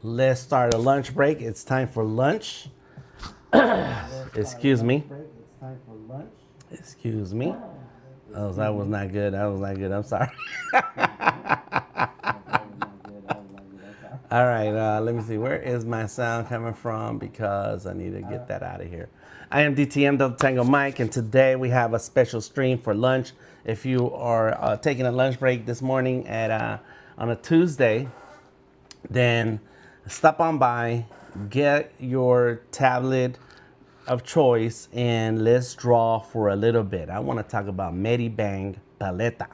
Let's start a lunch break. It's time for lunch. Excuse me. Excuse me. Oh, that was not good. That was not good. I'm sorry. All right, let me see. Where is my sound coming from? Because I need to get that out of here. I am DTM, Double Tango Mike, and today we have a special stream for lunch. If you are taking a lunch break this morning at on a Tuesday, then stop on by, get your tablet of choice, and let's draw for a little bit. I want to talk about Medibang Paletta.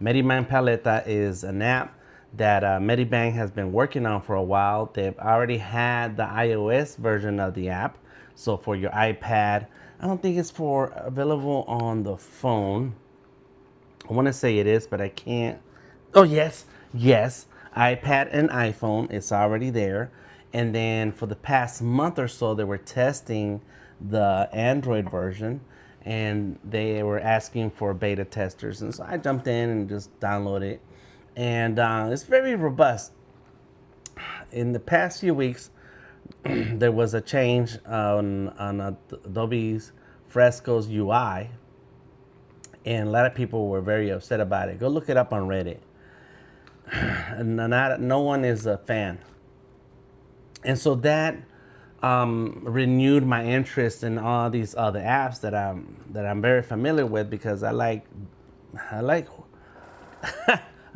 Medibang Paletta is an app that Medibang has been working on for a while. They've already had the iOS version of the app. So for your iPad, I don't think it's available on the phone. I want to say it is, but I can't. Oh, yes, yes. iPad and iPhone, it's already there. And then for the past month or so, they were testing the Android version and they were asking for beta testers. And so I jumped in and just downloaded it. And it's very robust. In the past few weeks, there was a change on Adobe's Fresco's UI. And a lot of people were very upset about it. Go look it up on Reddit. And no one is a fan. And so that renewed my interest in all these other apps that I'm very familiar with, because I like I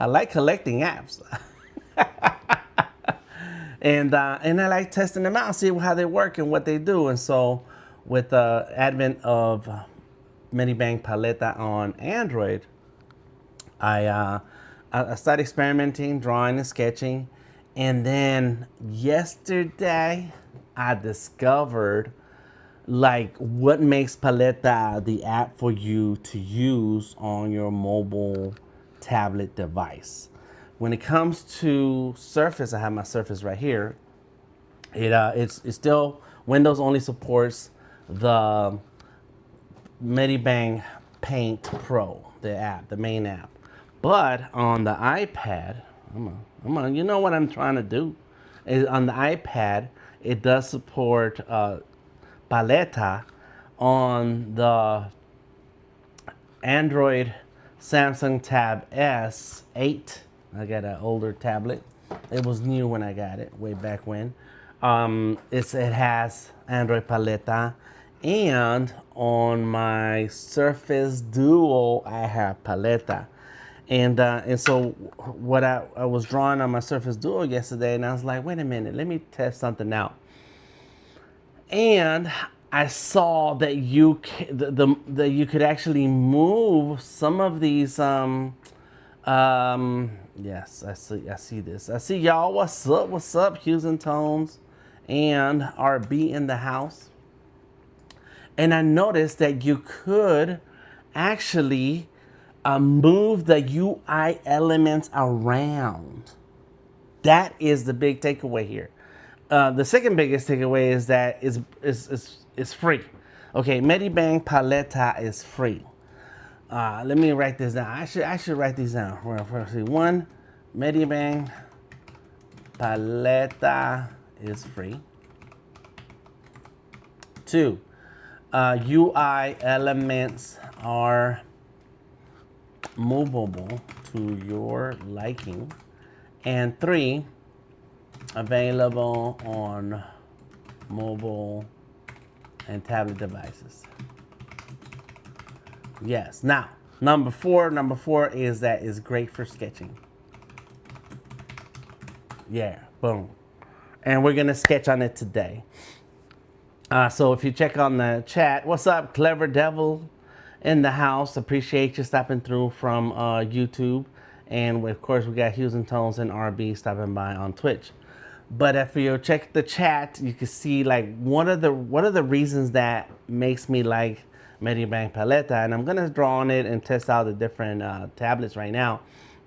like collecting apps. And I like testing them out, see how they work and what they do. And so with the advent of Medibang Paletta on Android, I started experimenting, drawing and sketching. And then yesterday, I discovered like what makes Paletta the app for you to use on your mobile tablet device. When it comes to Surface, I have my Surface right here. It's still Windows only supports the Medibang Paint Pro, the app, the main app. But on the iPad, you know what I'm trying to do? Is on the iPad, it does support Paletta. On the Android Samsung Tab S8, I got an older tablet. It was new when I got it, way back when. It has Android Paletta. And on my Surface Duo, I have Paletta. And so what I was drawing on my Surface Duo yesterday, and I was like, wait a minute, let me test something out. And I saw that you could actually move some of these. Yes, I see this. I see y'all. What's up? What's up? Hues and Tones, and RB in the house. And I noticed that you could actually move the UI elements around. That is the big takeaway here. The second biggest takeaway is that it's free. Okay, Medibang Paletta is free. Let me write this down. I should write these down. One, Medibang Paletta is free. Two, UI elements are movable to your liking. And three, available on mobile and tablet devices. Yes. Now, number four is that it's great for sketching. Yeah, boom. And we're gonna sketch on it today. So if you check on the chat, what's up, Clever Devil in the house? Appreciate you stopping through from YouTube. And of course, we got Hues and Tones and RB stopping by on Twitch. But if you check the chat, you can see like what are the reasons that makes me like Medibang Paletta. And I'm gonna draw on it and test out the different tablets right now.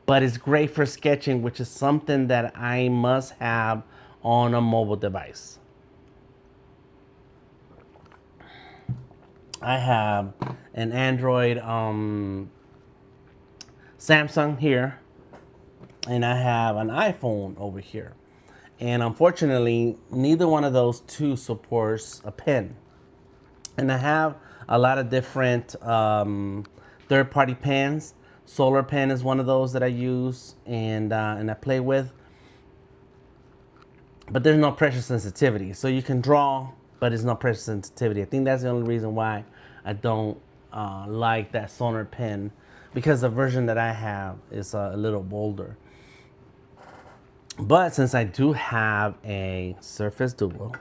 But it's great for sketching, which is something that I must have on a mobile device. I have an Android Samsung here, and I have an iPhone over here. And unfortunately, neither one of those two supports a pen. And I have a lot of different third-party pens. Solar pen is one of those that I use and I play with. But there's no pressure sensitivity, so you can draw, but there's no pressure sensitivity. I think that's the only reason why I don't like that Solar pen, because the version that I have is a little bolder. But since I do have a Surface Duo,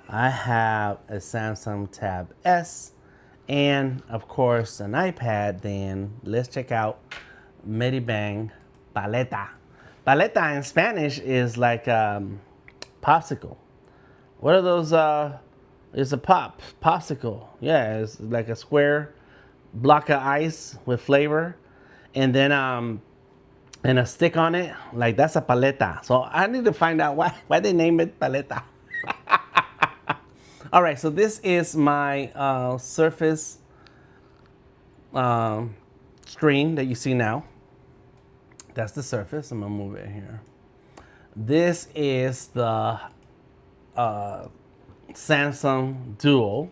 I have a Samsung Tab S, and of course an iPad, then let's check out Medibang Paletta. Paleta in Spanish is like popsicle. What are those? It's a popsicle. Yeah, it's like a square block of ice with flavor, and then and a stick on it. Like that's a paleta. So I need to find out why they name it paleta. All right, so this is my Surface screen that you see now. That's the Surface. I'm gonna move it here. This is the Samsung Duo.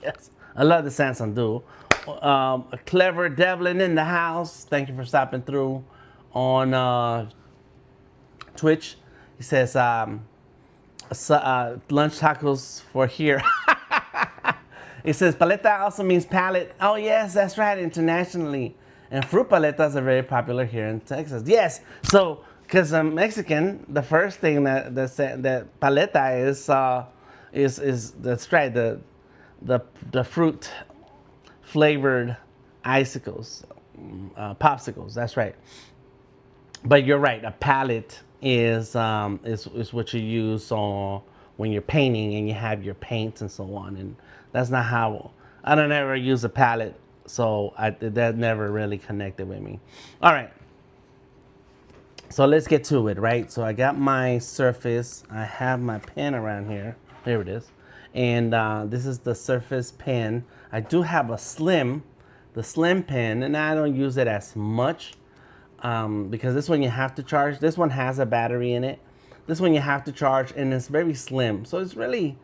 Yes, I love the Samsung Duo. A clever Devlin in the house. Thank you for stopping through on Twitch. He says, lunch tacos for here. It says paleta also means palette. Oh yes, that's right, internationally. And fruit paletas are very popular here in Texas. Yes, so because I'm Mexican, the first thing that paleta is that's right, the fruit flavored icicles, popsicles. That's right. But you're right. A palette is what you use on when you're painting and you have your paints and so on. And that's not how I don't ever use a palette, so that never really connected with me. All right. So let's get to it, right? So I got my Surface. I have my pen around here. There it is. And this is the Surface pen. I do have the slim pen, and I don't use it as much because this one you have to charge. This one has a battery in it. This one you have to charge, and it's very slim. So it's really,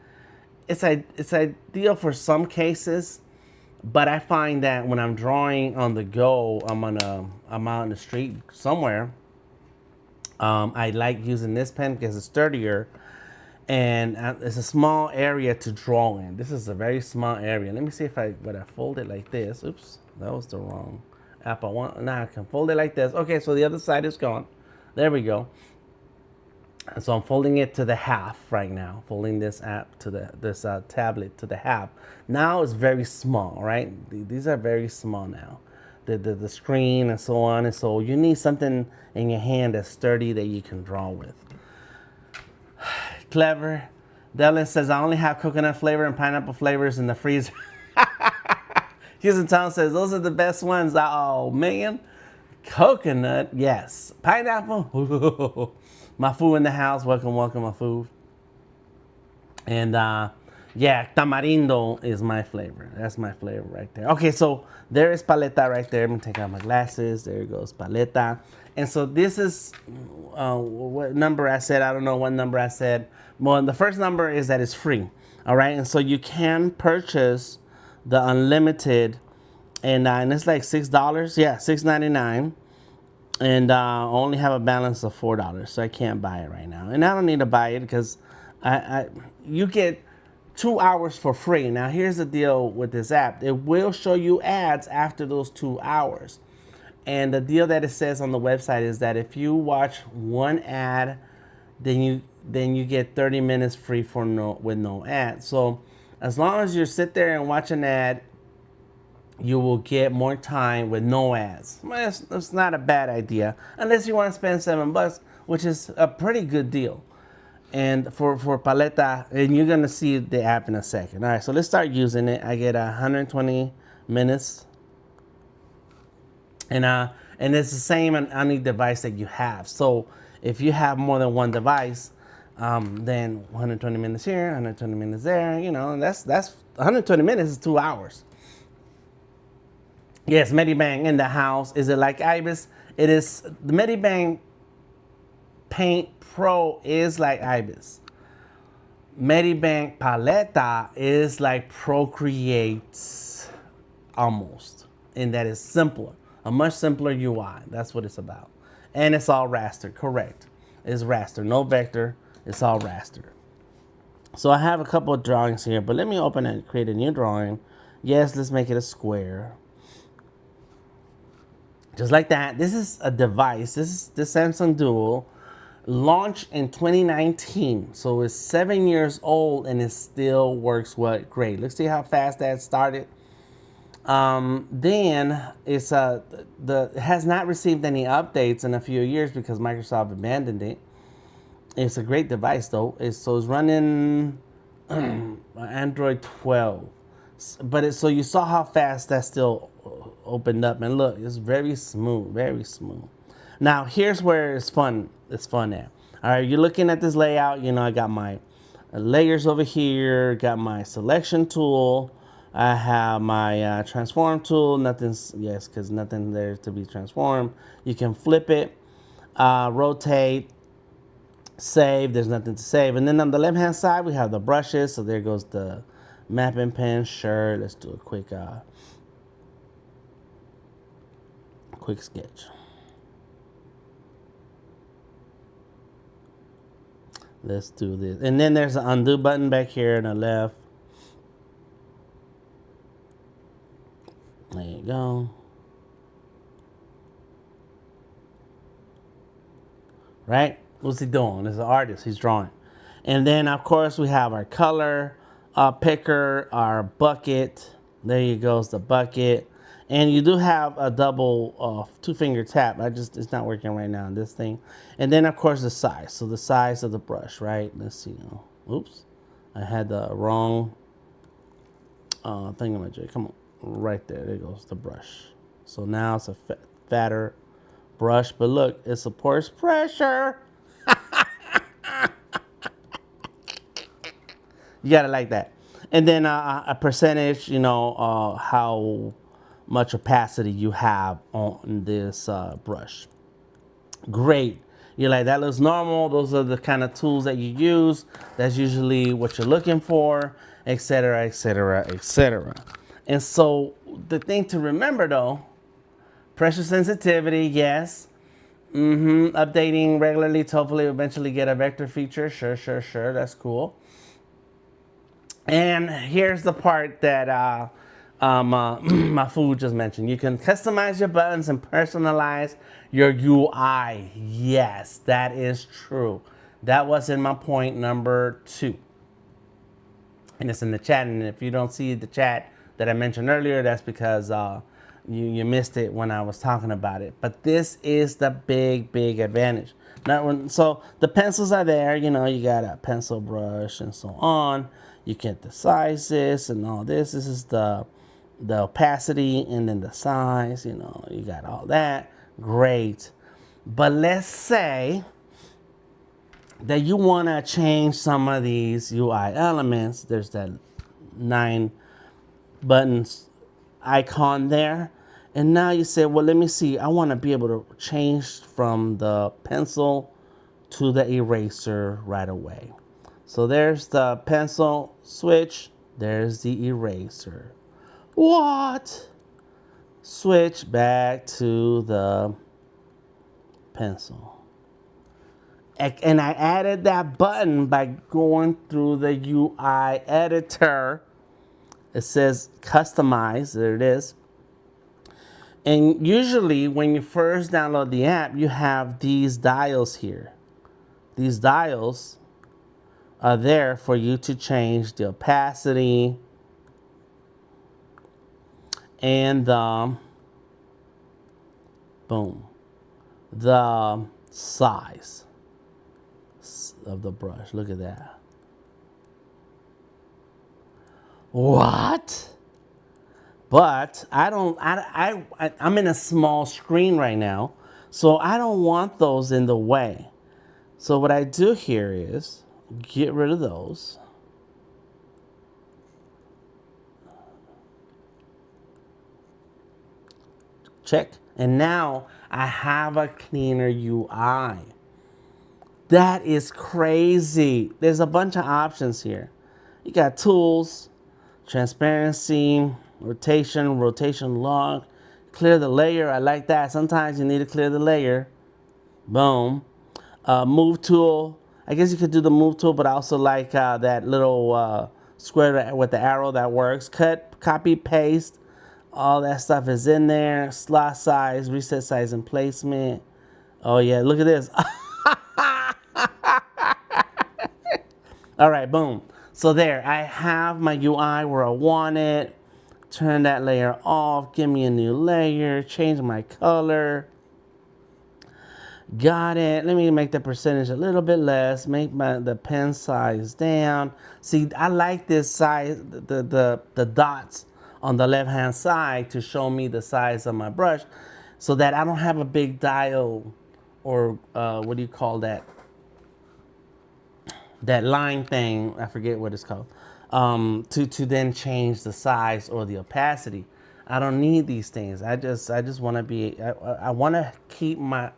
it's ideal for some cases, but I find that when I'm drawing on the go, I'm out in the street somewhere. I like using this pen because it's sturdier. And it's a small area to draw in. This is a very small area. Let me see if I fold it like this. Oops, that was the wrong app I want. Now I can fold it like this. Okay, so the other side is gone. There we go. And so I'm folding it to the half right now. Folding this app to this tablet to the half. Now it's very small, right? These are very small now. The screen and so on. And so you need something in your hand that's sturdy that you can draw with. Clever. Devlin says, I only have coconut flavor and pineapple flavors in the freezer. Houston Town says, those are the best ones. Oh, man. Coconut, yes. Pineapple. My food in the house. Welcome, welcome, my food. And yeah, tamarindo is my flavor. That's my flavor right there. Okay, so there is paleta right there. I'm going to take out my glasses. There goes paleta. And so this is what number I said. I don't know what number I said. Well, the first number is that it's free. All right. And so you can purchase the unlimited. And it's like $6. Yeah, $6.99. And only have a balance of $4. So I can't buy it right now. And I don't need to buy it because you get 2 hours for free. Now, here's the deal with this app. It will show you ads after those 2 hours. And the deal that it says on the website is that if you watch one ad, then you get 30 minutes free with no ad. So as long as you sit there and watch an ad, you will get more time with no ads. Well, that's not a bad idea, unless you want to spend $7, which is a pretty good deal. And for Paleta, and you're gonna see the app in a second. All right, so let's start using it. I get 120 minutes. And it's the same on any device that you have. So if you have more than one device, then 120 minutes here, 120 minutes there, you know, and that's 120 minutes is 2 hours. Yes, Medibang in the house. Is it like Ibis? It is. The Medibang Paint Pro is like Ibis. Medibang Paletta is like Procreate almost, in that it's simpler, a much simpler UI. That's what it's about. And it's all raster, correct. It's raster, no vector, it's all raster. So I have a couple of drawings here, but let me open and create a new drawing. Yes, let's make it a square. Just like that. This is a device. This is the Samsung Dual, launched in 2019. So it's 7 years old and it still works great. Let's see how fast that started. Then it's it has not received any updates in a few years because Microsoft abandoned it. It's a great device though. It's running Android 12. But so you saw how fast that still opened up, and look, it's very smooth, very smooth. Now here's where it's fun. It's fun at. All right, you're looking at this layout. You know, I got my layers over here. Got my selection tool. I have my transform tool. Nothing's because nothing there to be transformed. You can flip it, rotate, save. There's nothing to save. And then on the left hand side we have the brushes. So there goes the mapping pen. Sure, let's do a quick sketch. Let's do this. And then there's an undo button back here on the left. There you go. Right? What's he doing? He's an artist. He's drawing. And then, of course, we have our color picker, our bucket. There you goes the bucket. And you do have a double two-finger tap. It's not working right now on this thing. And then, of course, the size. So the size of the brush, right? Let's see. Oops. I had the wrong thingamajig. Come on. Right there. There goes the brush. So now it's a fatter brush. But look, it supports pressure. You gotta like that. And then a percentage, how much opacity you have on this brush. Great. You're like, that looks normal. Those are the kind of tools that you use. That's usually what you're looking for, etc., etc., etc. And so the thing to remember though, pressure sensitivity, yes. Updating regularly to hopefully eventually get a vector feature. Sure. That's cool. And here's the part that my food just mentioned. You can customize your buttons and personalize your UI. Yes, that is true. That was in my point number 2. And it's in the chat. And if you don't see the chat that I mentioned earlier, that's because you missed it when I was talking about it. But this is the big advantage. So the pencils are there. You got a pencil brush and so on. You get the sizes and all this. This is the opacity and then the size. You got all that. Great. But let's say that you want to change some of these UI elements. There's that 9 buttons icon there. And now you say, well, let me see. I want to be able to change from the pencil to the eraser right away. So there's the pencil switch. There's the eraser. What? Switch back to the pencil. And I added that button by going through the UI editor. It says customize. There it is. And usually when you first download the app, you have these dials here. These dials are there for you to change the opacity and the size of the brush. Look at that. What? But I'm in a small screen right now, so I don't want those in the way. So what I do here is get rid of those. Check. And now I have a cleaner UI. That is crazy. There's a bunch of options here. You got tools, transparency, rotation log, clear the layer. I like that. Sometimes you need to clear the layer. Boom. Move tool. I guess you could do the move tool, but I also like that little square with the arrow that works. Cut, copy, paste. All that stuff is in there. Slot size, reset size and placement. Oh yeah, look at this. All right, boom. So there, I have my UI where I want it. Turn that layer off. Give me a new layer. Change my color. Got it. Let me make the percentage a little bit less. Make the pen size down. See, I like this size, the dots on the left-hand side to show me the size of my brush so that I don't have a big dial or what do you call that? That line thing, I forget what it's called, to then change the size or the opacity. I don't need these things. I just want to be, I want to keep my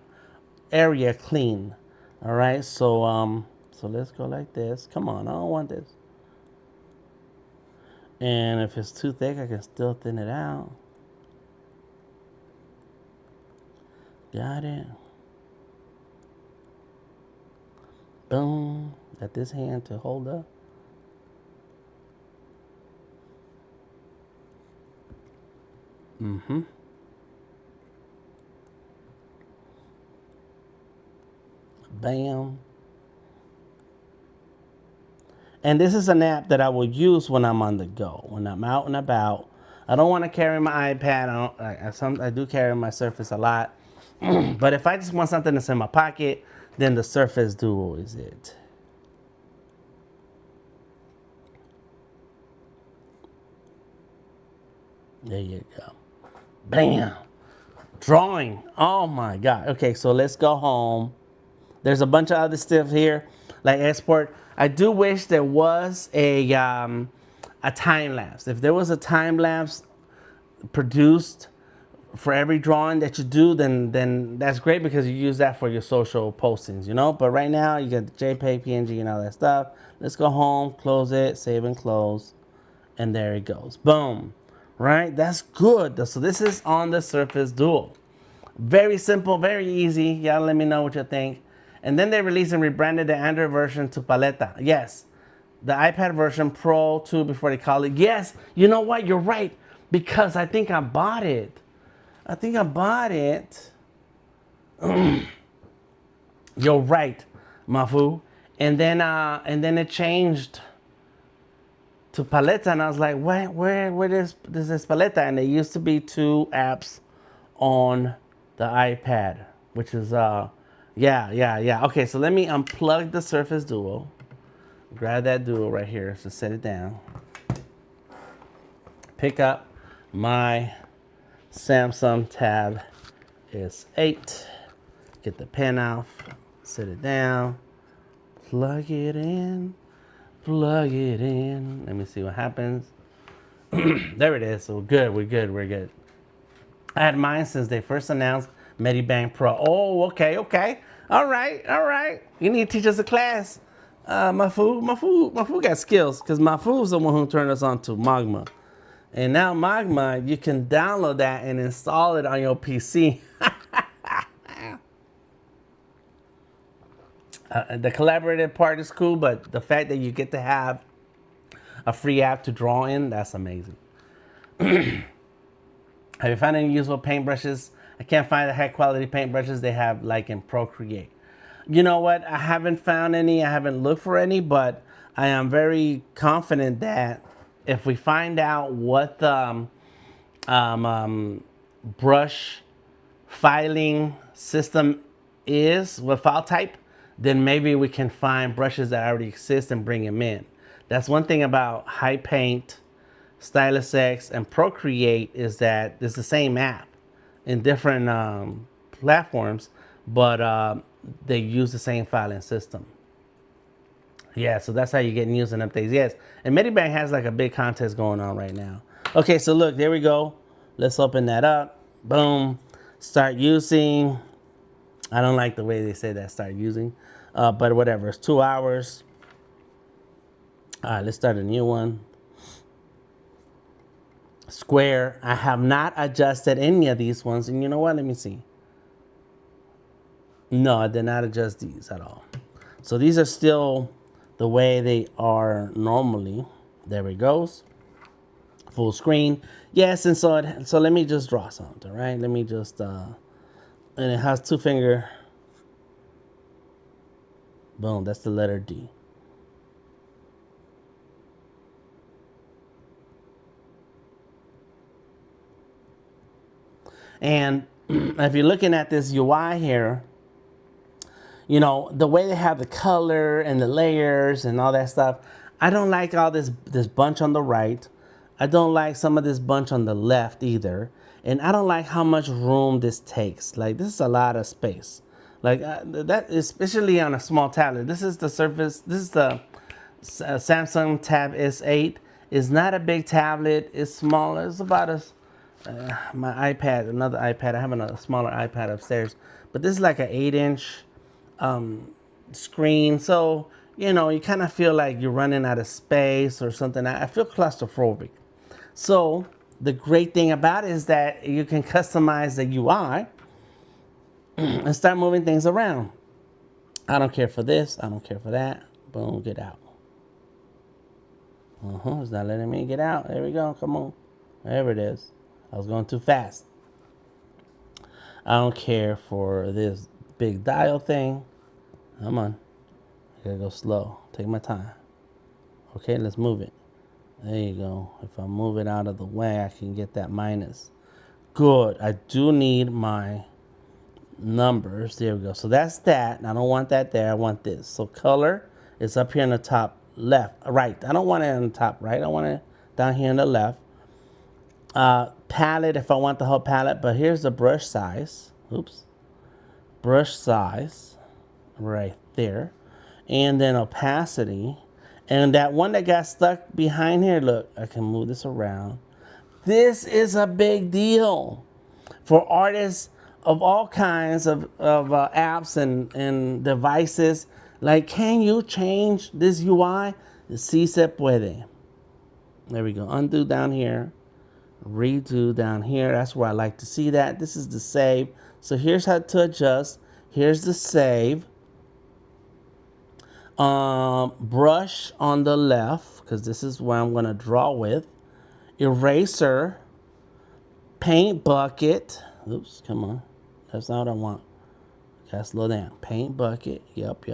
area clean. All right, so let's go like this. Come on, I don't want this. And if it's too thick, I can still thin it out. Got it. Boom. Got this hand to hold up. Mm-hmm. Bam. And this is an app that I will use when I'm on the go, when I'm out and about. I don't want to carry my iPad. I do carry my Surface a lot. But if I just want something that's in my pocket, then the Surface Duo is it. There you go. Bam. Drawing. Oh my God. Okay, so let's go home. There's a bunch of other stuff here, like export. I do wish there was a time lapse. If there was a time lapse produced for every drawing that you do, then that's great because you use that for your social postings, you know. But right now you got the JPEG, PNG, and all that stuff. Let's go home, close it, save and close, and there it goes. Boom. Right? That's good. So this is on the Surface Duo. Very simple, very easy. Y'all let me know what you think. And then they released and rebranded the Android version to Paletta. Yes. The iPad version Pro 2 before they call it. Yes. You know what? You're right. Because I think I bought it. You're right, Mafu. And then it changed to Paletta, and I was like, where is this Paletta? And there used to be 2 apps on the iPad, which is yeah. Okay, so let me unplug the Surface Duo. Grab that Duo right here, so set it down. Pick up my Samsung Tab S8. Get the pen off, set it down, plug it in. Plug it in. Let me see what happens. There it is. So we're good. I had mine since they first announced Medibang Pro. Oh, okay. All right. You need to teach us a class. Mafu got skills because Mafu's the one who turned us on to Magma. And now Magma, you can download that and install it on your PC. The collaborative part is cool, but the fact that you get to have a free app to draw in, that's amazing. Have you found any useful paintbrushes? I can't find the high quality paintbrushes they have like in Procreate. You know what? I haven't found any. I haven't looked for any, but I am very confident that if we find out what the brush filing system is, what file type, then maybe we can find brushes that already exist and bring them in. That's one thing about High Paint, Stylus X, and Procreate is that it's the same app in different platforms, but they use the same filing system. Yeah, so that's how you get news and updates. Yes, and Medibang has like a big contest going on right now. Okay, so look, there we go. Let's open that up. Boom. Start using. I don't like the way they say that, start using. But whatever, it's 2 hours. All right, let's start a new one. Square. I have not adjusted any of these ones. And you know what? Let me see. No, I did not adjust these at all. So these are still the way they are normally. There it goes. Full screen. Yes, and so let me just draw something, right? Let me just and it has 2-finger. Boom, that's the letter D. And if you're looking at this UI here, you know, the way they have the color and the layers and all that stuff, I don't like all this bunch on the right. I don't like some of this bunch on the left either. And I don't like how much room this takes. Like, this is a lot of space. Like, that, especially on a small tablet. This is the Surface, this is the Samsung Tab S8. It's not a big tablet. It's smaller. It's about as my iPad, another iPad. I have a smaller iPad upstairs. But this is like an 8-inch screen. So, you know, you kind of feel like you're running out of space or something. I feel claustrophobic. So the great thing about it is that you can customize the UI and start moving things around. I don't care for this. I don't care for that. Boom, get out. It's not letting me get out. There we go. Come on. There it is. I was going too fast. I don't care for this big dial thing. Come on. I gotta go slow. Take my time. Okay, let's move it. There you go. If I move it out of the way, I can get that minus. Good. I do need my numbers. There we go. So that's that. I don't want that there. I want this. So color is up here in the top left, right. I don't want it on the top right. I want it down here in the left. Palette, if I want the whole palette. But here's the brush size. Oops. Brush size right there. And then opacity. And that one that got stuck behind here, look, I can move this around. This is a big deal for artists of all kinds of apps and devices. Like, can you change this UI? Sí se puede. There we go. Undo down here. Redo down here. That's where I like to see that. This is the save. So here's how to adjust. Here's the save. Brush on the left, because this is where I'm going to draw with. Eraser. Paint bucket. Oops, come on. That's not what I want. Gotta slow down. Paint bucket. Yep.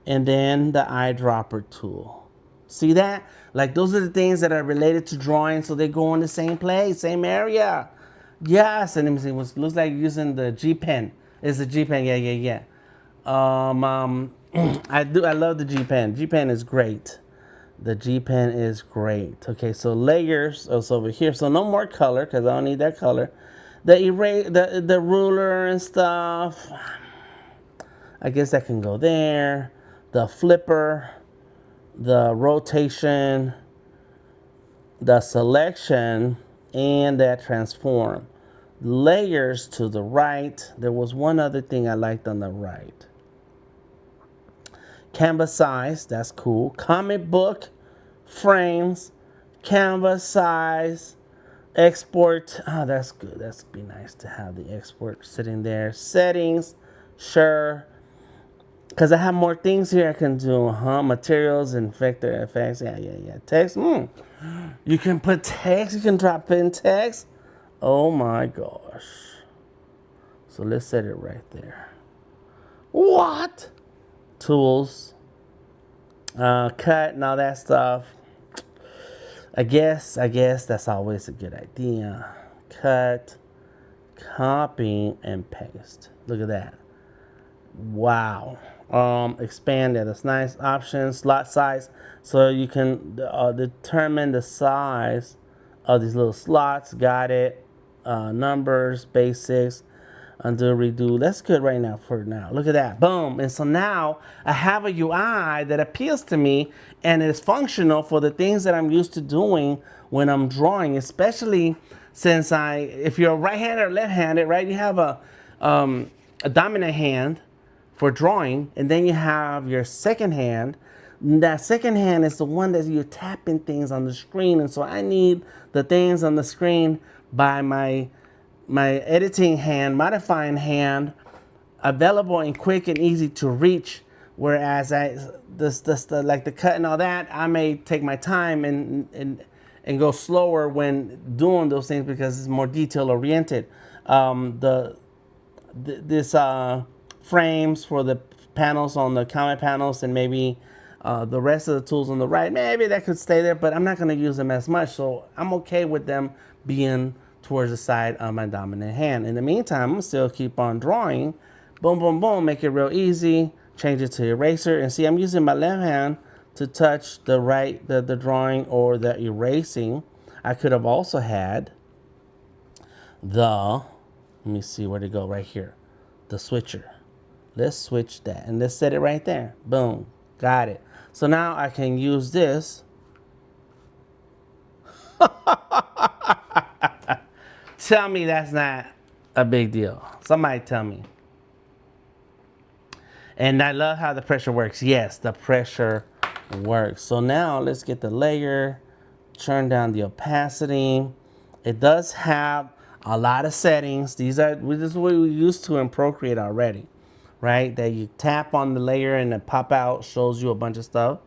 And then the eyedropper tool. See that? Like, those are the things that are related to drawing, so they go in the same place, same area. Yes, and let me see. It looks like using the G Pen. It's the G Pen. Yeah. I love the G Pen. G Pen is great. The G Pen is great. Okay, so layers is over here. So no more color, because I don't need that color. The ruler and stuff, I guess that can go there. The flipper, the rotation, the selection, and that transform. Layers to the right. There was one other thing I liked on the right. Canvas size, that's cool. Comic book frames, canvas size, export. Oh, that's good. That's be nice to have the export sitting there. Settings, sure. Because I have more things here I can do. Materials and vector effects. Yeah. Text. You can put text. You can drop in text. Oh my gosh. So let's set it right there. What? Tools, cut and all that stuff. I guess that's always a good idea. Cut, copy, and paste. Look at that. Wow. Expand it. That's nice. Options, slot size. So you can determine the size of these little slots. Got it. Numbers, basics. Undo, redo. That's good right now for now. Look at that. Boom. And so now I have a UI that appeals to me and is functional for the things that I'm used to doing when I'm drawing, especially since if you're right-handed or left-handed, right, you have a dominant hand for drawing, and then you have your second hand. That second hand is the one that you're tapping things on the screen, and so I need the things on the screen by my editing hand, modifying hand, available and quick and easy to reach. Whereas like the cut and all that, I may take my time and go slower when doing those things because it's more detail oriented. This frames for the panels on the comment panels, and maybe the rest of the tools on the right, maybe that could stay there, but I'm not going to use them as much, so I'm okay with them being towards the side of my dominant hand. In the meantime, I'm going to still keep on drawing. Boom, boom, boom, make it real easy. Change it to eraser, and see, I'm using my left hand to touch the drawing or the erasing. I could have also had let me see where to go, right here, the switcher. Let's switch that, and let's set it right there. Boom, got it. So now I can use this. Tell me that's not a big deal. Somebody tell me. And I love how the pressure works. Yes, the pressure works. So now let's get the layer, turn down the opacity. It does have a lot of settings. This is what we used to in Procreate already, right? That you tap on the layer and it pop out, shows you a bunch of stuff.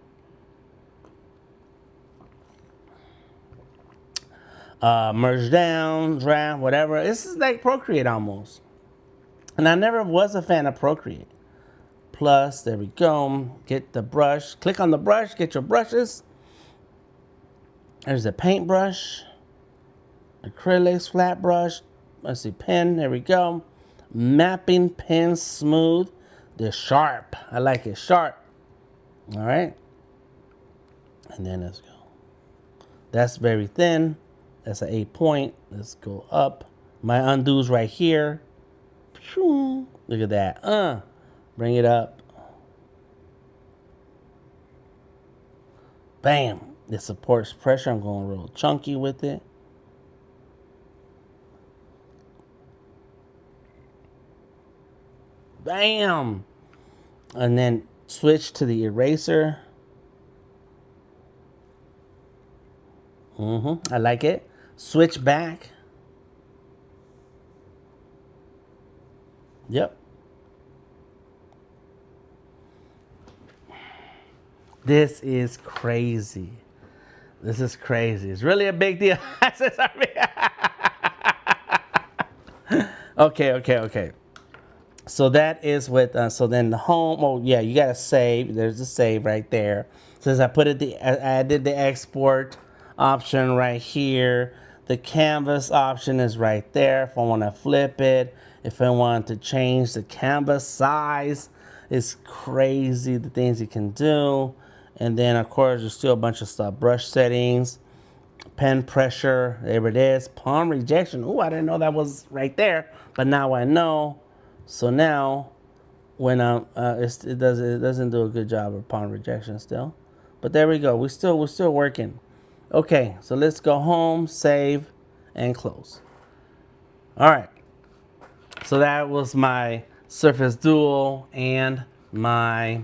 Merge down, draft, whatever. This is like Procreate almost. And I never was a fan of Procreate. Plus, there we go. Get the brush. Click on the brush. Get your brushes. There's a paintbrush, acrylics, flat brush. Let's see, pen. There we go. Mapping pen, smooth. They're sharp. I like it sharp. All right. And then let's go. That's very thin. That's an 8 point. Let's go up. My undo's right here. Look at that. Bring it up. Bam. It supports pressure. I'm going real chunky with it. Bam. And then switch to the eraser. I like it. Switch back. Yep. This is crazy. This is crazy. It's really a big deal. Okay. So that is with, so then the home, oh yeah, you gotta save. There's the save right there. Since I did the export option right here. The canvas option is right there if I wanna flip it. If I want to change the canvas size, it's crazy the things you can do. And then of course there's still a bunch of stuff. Brush settings, pen pressure, there it is. Palm rejection. Oh, I didn't know that was right there, but now I know. So now when it doesn't do a good job of palm rejection still. But there we go. We're still working. Okay, so let's go home, save, and close. All right. So that was my Surface Duo and my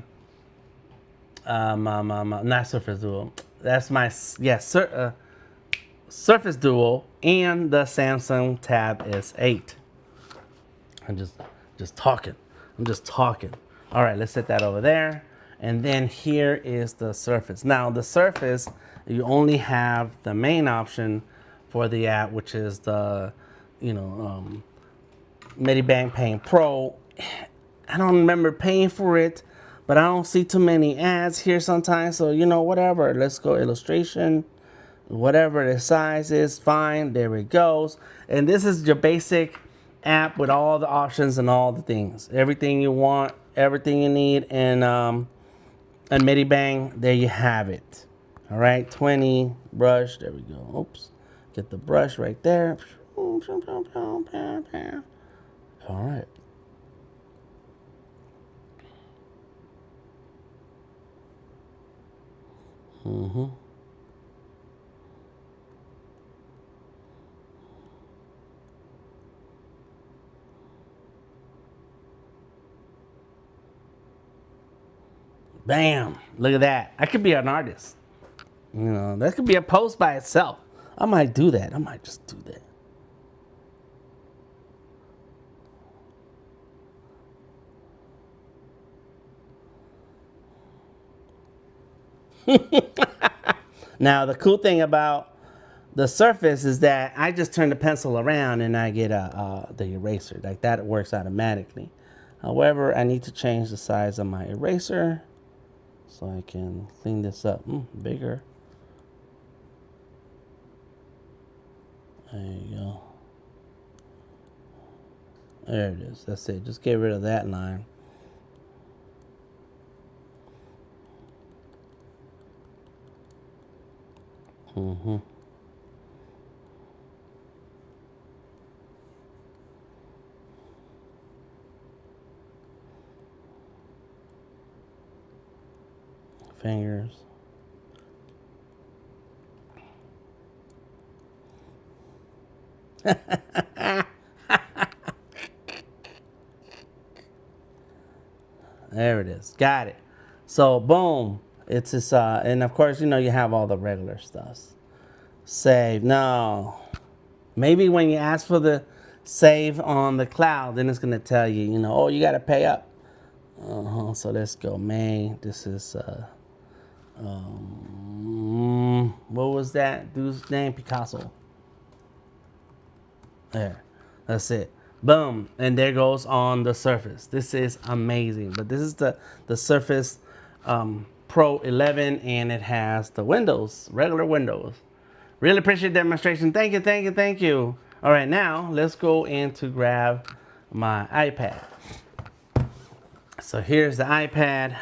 not Surface Duo. That's my Surface Duo and the Samsung Tab S8. I'm just talking. I'm just talking. All right, let's set that over there. And then here is the Surface. Now the Surface, you only have the main option for the app, which is the, Medibang Paint Pro. I don't remember paying for it, but I don't see too many ads here sometimes. So, whatever. Let's go illustration. Whatever the size is, fine. There it goes. And this is your basic app with all the options and all the things. Everything you want, everything you need. And Medibang, there you have it. All right, 20 brush. There we go. Oops. Get the brush right there. All right. Bam. Look at that. I could be an artist. You know, that could be a post by itself. I might do that. I might just do that. Now, the cool thing about the surface is that I just turn the pencil around and I get the eraser. Like that works automatically. However, I need to change the size of my eraser so I can clean this up. Bigger. There you go. There it is. That's it. Just get rid of that line. Fingers. There it is. Got it. So boom. It's this and of course, you know, you have all the regular stuff. Save. No. Maybe when you ask for the save on the cloud, then it's gonna tell you, you know, oh, you gotta pay up. So let's go. May. This is what was that dude's name? Picasso. There. That's it. Boom. And there goes on the Surface. This is amazing. But this is the Surface Pro 11, and it has the windows, regular windows. Really appreciate the demonstration. Thank you, thank you, thank you. All right, now let's go in to grab my iPad. So here's the iPad.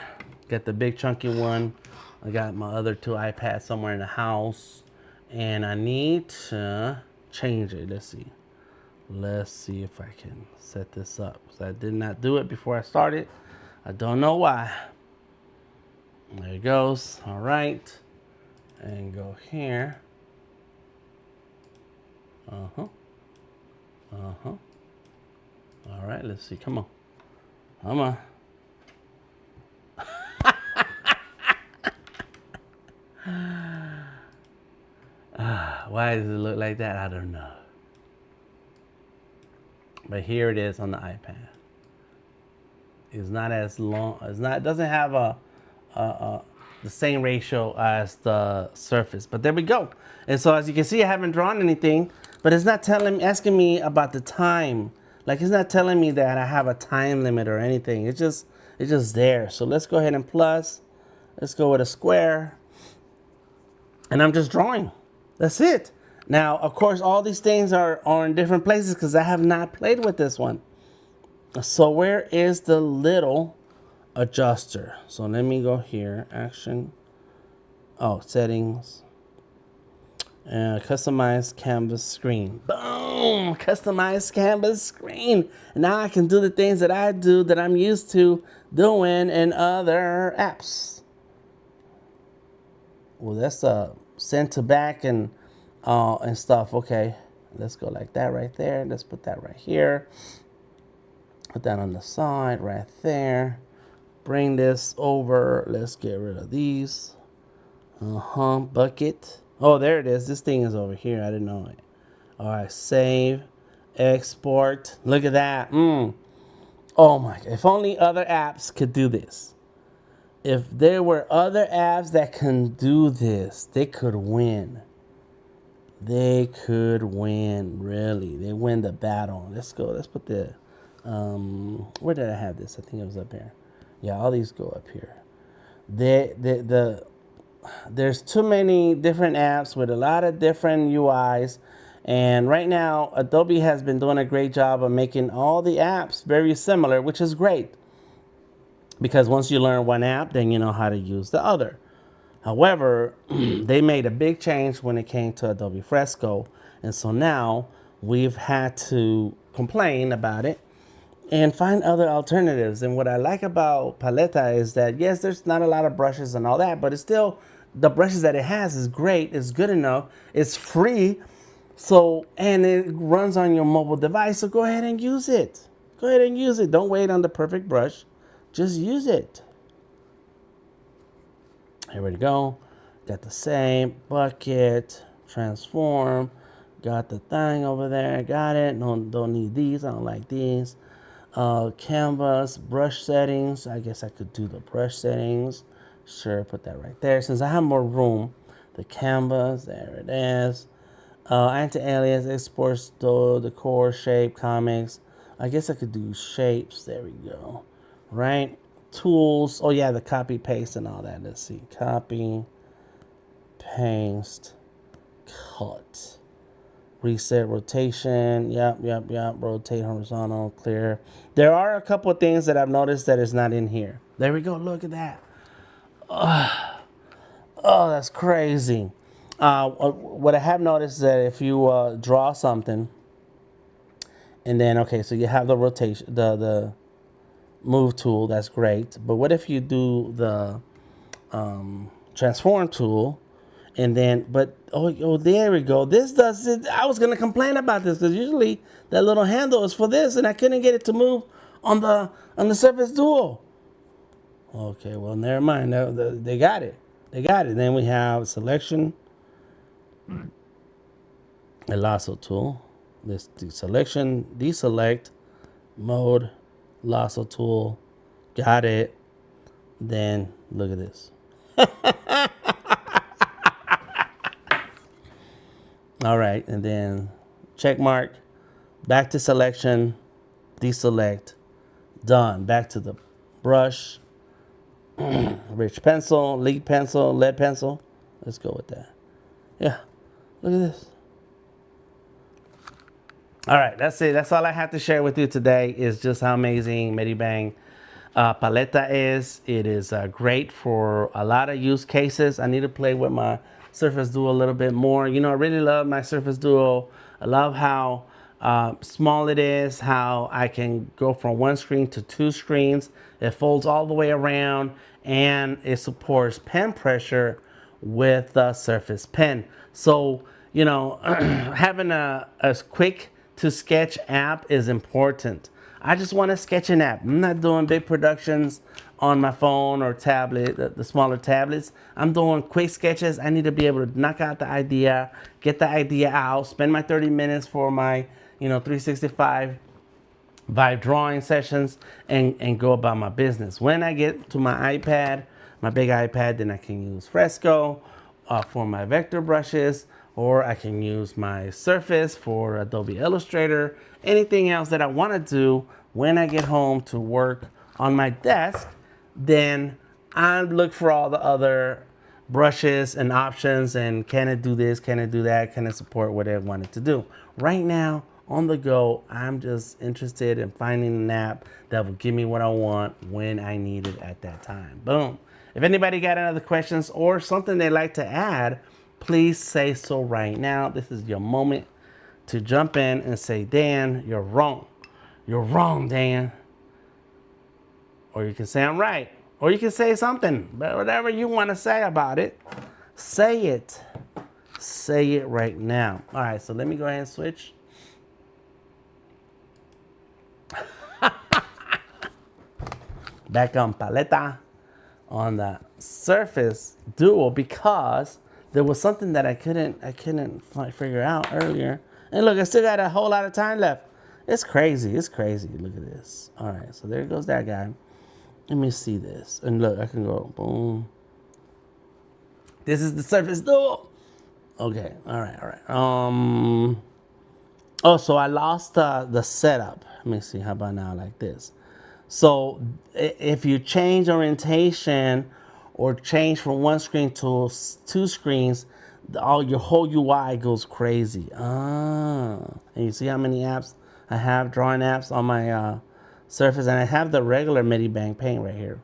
Got the big chunky one. I got my other two iPads somewhere in the house, and I need to change it. Let's see. Let's see if I can set this up. So I did not do it before I started. I don't know why. There it goes. All right. And go here. All right, let's see. Come on. Come on. Why does it look like that? I don't know. But here it is on the iPad. It's not as long. It's not. It doesn't have the same ratio as the Surface. But there we go. And so as you can see, I haven't drawn anything, but it's not asking me about the time. Like it's not telling me that I have a time limit or anything. It's just there. So let's go ahead and plus. Let's go with a square. And I'm just drawing. That's it. Now, of course, all these things are in different places because I have not played with this one. So where is the little adjuster? So let me go here. Action. Oh, settings. Customize canvas screen. Boom! Customize canvas screen. Now I can do the things that I do that I'm used to doing in other apps. Well, that's send to back and stuff. Okay, let's go like that right there. Let's put that right here. Put that on the side right there. Bring this over. Let's get rid of these. Bucket. Oh, there it is. This thing is over here. I didn't know it. All right, save, export. Look at that. Oh my God. If only other apps could do this. If there were other apps that can do this, they could win. They could win, really. They win the battle. Let's go. Let's put the, where did I have this? I think it was up here. Yeah, all these go up here. There's too many different apps with a lot of different UIs. And right now, Adobe has been doing a great job of making all the apps very similar, which is great. Because once you learn one app, then you know how to use the other. However, they made a big change when it came to Adobe Fresco. And so now we've had to complain about it and find other alternatives. And what I like about Paletta is that, yes, there's not a lot of brushes and all that, but it's still, the brushes that it has is great. It's good enough. It's free. So, and it runs on your mobile device. So go ahead and use it. Go ahead and use it. Don't wait on the perfect brush. Just use it. Here we go. Got the same bucket, transform. Got the thing over there. Got it. No, don't need these. I don't like these. Canvas, brush settings. I guess I could do the brush settings. Sure, put that right there. Since I have more room, the canvas, there it is. Anti-alias, exports, the core, shape, comics. I guess I could do shapes. There we go. Right? Tools. Oh, yeah, the copy, paste, and all that. Let's see. Copy, paste, cut. Reset rotation. Yep. Rotate horizontal, clear. There are a couple of things that I've noticed that is not in here. There we go. Look at that. Oh, that's crazy. What I have noticed is that if you draw something, and then, okay, so you have the rotation, the move tool, that's great. But what if you do the transform tool, and then, but, oh, there we go. This does it. I was going to complain about this because usually that little handle is for this, and I couldn't get it to move on the Surface Duo. Okay, well, never mind. They got it. They got it. Then we have selection, a lasso tool. This selection, deselect, mode, lasso tool. Got it. Then look at this. All right, and then check mark, back to selection, deselect, done. Back to the brush, rich pencil, lead pencil, lead pencil. Let's go with that. Yeah, look at this. All right, that's it. That's all I have to share with you today is just how amazing Medibang Paletta is. It is great for a lot of use cases. I need to play with my Surface Duo a little bit more. You know, I really love my Surface Duo. I love how small it is, how I can go from one screen to two screens. It folds all the way around, and it supports pen pressure with the Surface Pen. So, you know, having a quick to sketch app is important. I just want to sketch an app. I'm not doing big productions on my phone or tablet, the smaller tablets. I'm doing quick sketches. I need to be able to knock out the idea, get the idea out, spend my 30 minutes for my, 365 vibe drawing sessions, and go about my business. When I get to my iPad, my big iPad, then I can use Fresco for my vector brushes, or I can use my Surface for Adobe Illustrator, anything else that I want to do when I get home to work on my desk. Then I look for all the other brushes and options, and can it do this, can it do that, can it support what I want it to do. Right now, on the go, I'm just interested in finding an app that will give me what I want when I need it at that time. Boom. If anybody got any other questions or something they'd like to add, please say so right now. This is your moment to jump in and say, Dan, you're wrong. You're wrong, Dan. Or you can say I'm right. Or you can say something, but whatever you want to say about it, say it. Say it right now. All right, so let me go ahead and switch. Back on Paletta on the Surface Duo, because there was something that I couldn't figure out earlier. And look, I still got a whole lot of time left. It's crazy. It's crazy. Look at this. All right, so there goes that guy. Let me see this. And look, I can go boom. This is the Surface Duo. Okay. All right. Oh, so I lost the setup. Let me see. How about now, like this? So if you change orientation or change from one screen to two screens, your whole UI goes crazy. And you see how many apps I have, drawing apps on my Surface, and I have the regular Medibang Paint right here.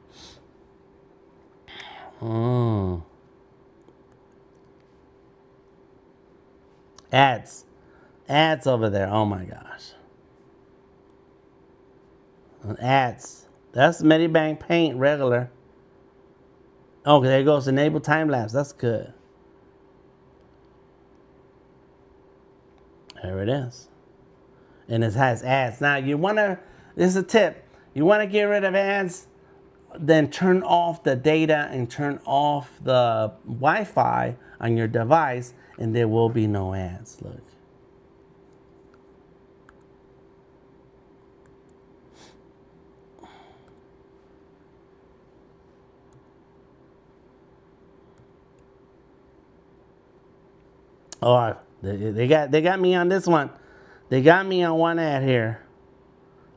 Ads over there. Oh my gosh. Ads. That's Medibang Paint regular. Okay, there goes enable time lapse. That's good. There it is. And it has ads. Now you wanna, this is a tip. You wanna get rid of ads then turn off the data and turn off the Wi-Fi on your device, and there will be no ads. Look. Oh, they got me on this one. They got me on one ad here.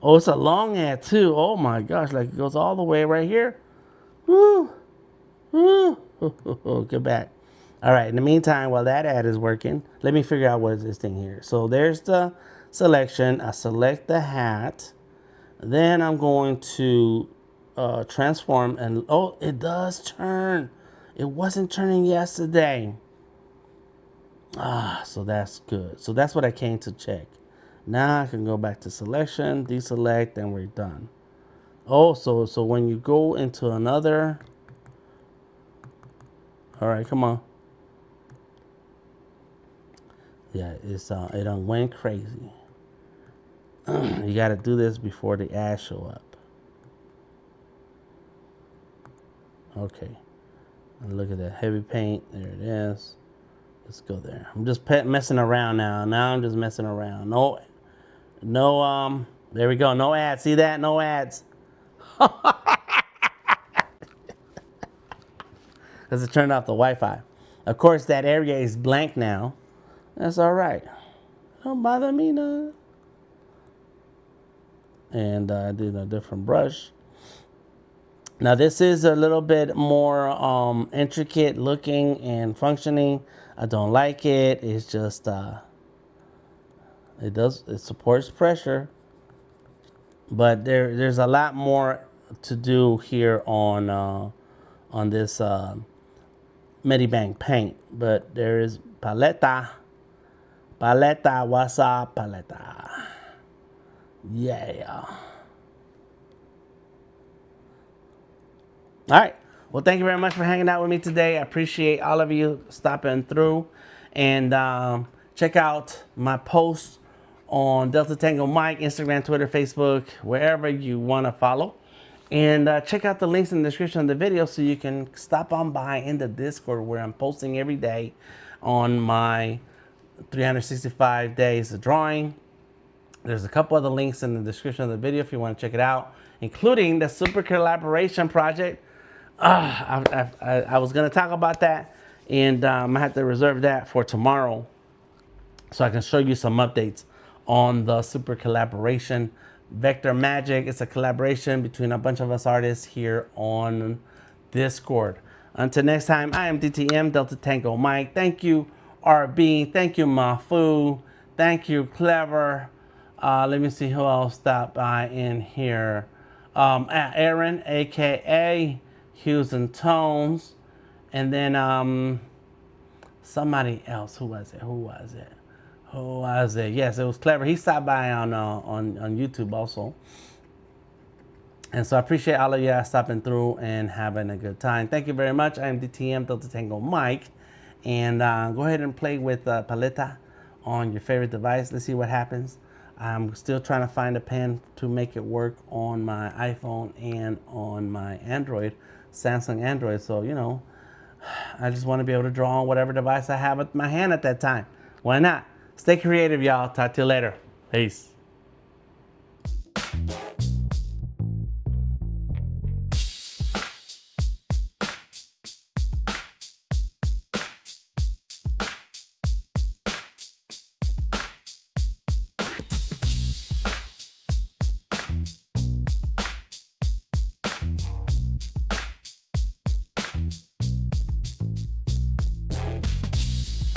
Oh, it's a long ad too. Oh my gosh, like it goes all the way right here. Woo, woo. Get back. All right. In the meantime, while that ad is working, let me figure out what is this thing here. So there's the selection. I select the hat. Then I'm going to transform, and oh, it does turn. It wasn't turning yesterday. So that's good. So that's what I came to check. Now I can go back to selection, deselect, and we're done. Oh, so when you go into another, all right, come on. Yeah, it done went crazy. You got to do this before the ads show up. Okay, and look at that heavy paint. There it is. Let's go there. I'm just messing around now. Now I'm just messing around. No, there we go. No ads. See that? No ads. Because it turned off the Wi-Fi. Of course, that area is blank now. That's all right. Don't bother me none. And I did a different brush. Now this is a little bit more intricate looking and functioning. I don't like it. It's just it supports pressure, but there's a lot more to do here on this Medibang paint. But there is Paletta, what's up, Paletta? Yeah. All right. Well, thank you very much for hanging out with me today. I appreciate all of you stopping through. And check out my posts on Delta Tango Mike, Instagram, Twitter, Facebook, wherever you want to follow. And check out the links in the description of the video so you can stop on by in the Discord where I'm posting every day on my 365 days of drawing. There's a couple other links in the description of the video if you want to check it out, including the super collaboration project. I was going to talk about that, and I have to reserve that for tomorrow so I can show you some updates on the super collaboration. Vector Magic, it's a collaboration between a bunch of us artists here on Discord. Until next time, I am DTM, Delta Tango Mike. Thank you, RB. Thank you, Mafu. Thank you, Clever. Let me see who else stopped by in here. Aaron, aka Hues and Tones, and then somebody else. Who was it? Yes, it was Clever. He stopped by on YouTube also. And so I appreciate all of you stopping through and having a good time. Thank you very much. I am DTM, Delta Tango Mike. And go ahead and play with Paletta on your favorite device. Let's see what happens. I'm still trying to find a pen to make it work on my iPhone and on my Android, Samsung Android. So, you know, I just want to be able to draw on whatever device I have at my hand at that time. Why not? Stay creative, y'all. Talk to you later. Peace.